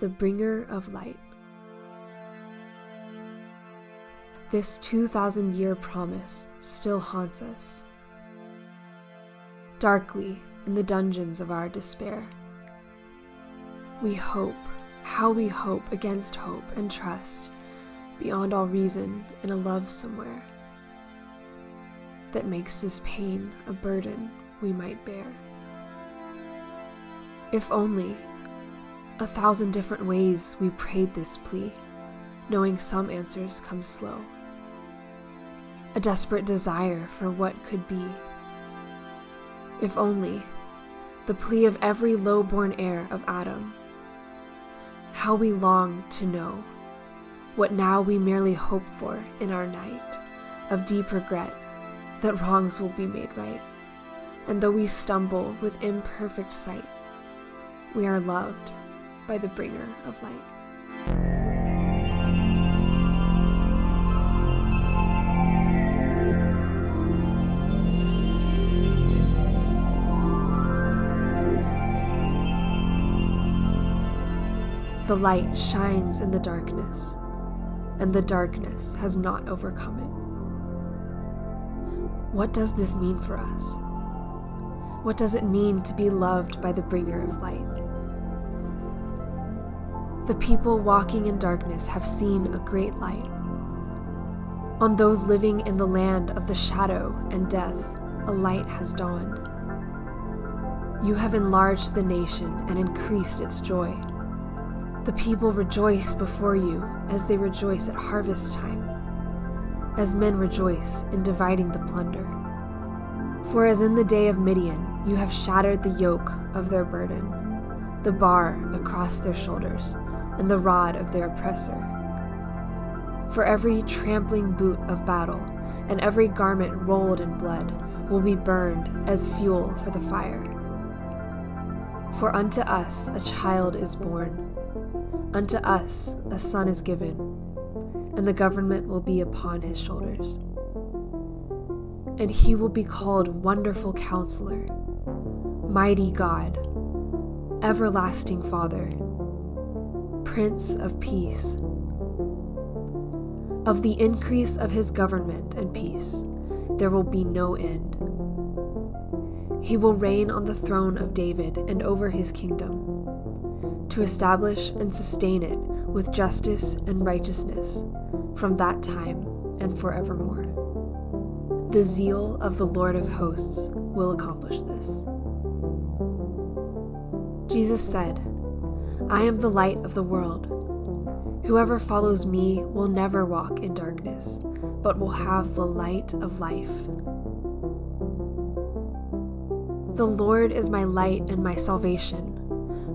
the bringer of light. This 2,000-year promise still haunts us. Darkly in the dungeons of our despair, we hope, how we hope against hope and trust, beyond all reason in a love somewhere that makes this pain a burden we might bear. If only 1,000 different ways we prayed this plea, knowing some answers come slow. A desperate desire for what could be. If only the plea of every low-born heir of Adam. How we long to know what now we merely hope for in our night of deep regret that wrongs will be made right. And though we stumble with imperfect sight, we are loved by the bringer of light. The light shines in the darkness, and the darkness has not overcome it. What does this mean for us? What does it mean to be loved by the bringer of light? The people walking in darkness have seen a great light. On those living in the land of the shadow and death, a light has dawned. You have enlarged the nation and increased its joy. The people rejoice before you as they rejoice at harvest time, as men rejoice in dividing the plunder. For as in the day of Midian, you have shattered the yoke of their burden, the bar across their shoulders, and the rod of their oppressor. For every trampling boot of battle, and every garment rolled in blood, will be burned as fuel for the fire. For unto us a child is born, unto us a son is given, and the government will be upon his shoulders. And he will be called Wonderful Counselor, Mighty God, Everlasting Father, Prince of Peace. Of the increase of his government and peace, there will be no end. He will reign on the throne of David and over his kingdom, to establish and sustain it with justice and righteousness from that time and forevermore. The zeal of the Lord of hosts will accomplish this. Jesus said, I am the light of the world. Whoever follows me will never walk in darkness, but will have the light of life. The Lord is my light and my salvation.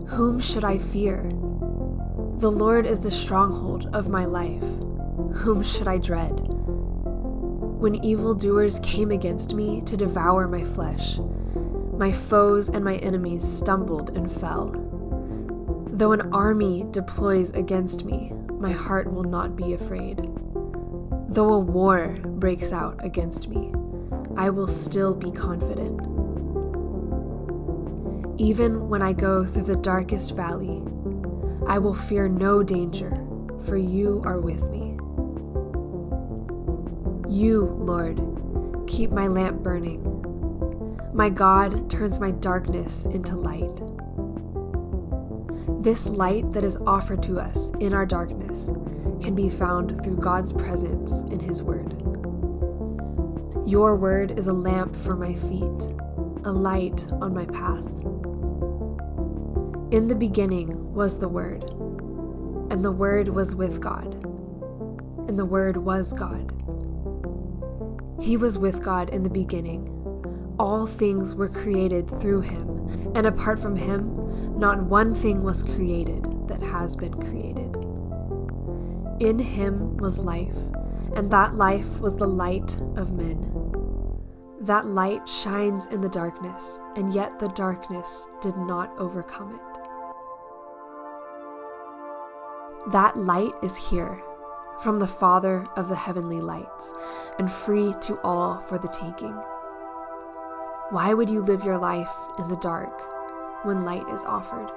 Whom should I fear? The Lord is the stronghold of my life. Whom should I dread? When evildoers came against me to devour my flesh, my foes and my enemies stumbled and fell. Though an army deploys against me, my heart will not be afraid. Though a war breaks out against me, I will still be confident. Even when I go through the darkest valley, I will fear no danger, for you are with me. You, Lord, keep my lamp burning. My God turns my darkness into light. This light that is offered to us in our darkness can be found through God's presence in His Word. Your Word is a lamp for my feet, a light on my path. In the beginning was the Word, and the Word was with God, and the Word was God. He was with God in the beginning. All things were created through Him, and apart from Him, not one thing was created that has been created. In Him was life, and that life was the light of men. That light shines in the darkness, and yet the darkness did not overcome it. That light is here, from the Father of the heavenly lights, and free to all for the taking. Why would you live your life in the dark when light is offered?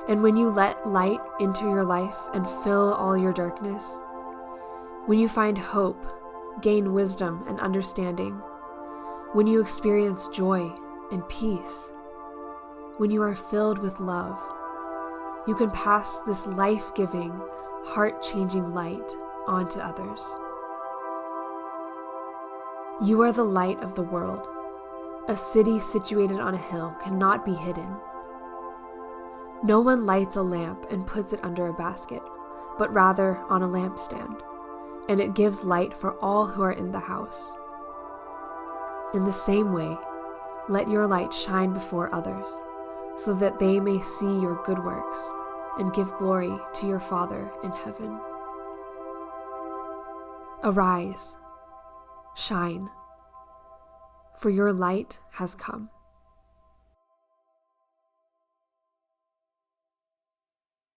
And when you let light into your life and fill all your darkness, when you find hope, gain wisdom and understanding, when you experience joy and peace, when you are filled with love, you can pass this life-giving, heart-changing light on to others. You are the light of the world. A city situated on a hill cannot be hidden. No one lights a lamp and puts it under a basket, but rather on a lampstand, and it gives light for all who are in the house. In the same way, let your light shine before others, so that they may see your good works and give glory to your Father in heaven. Arise, shine, for your light has come.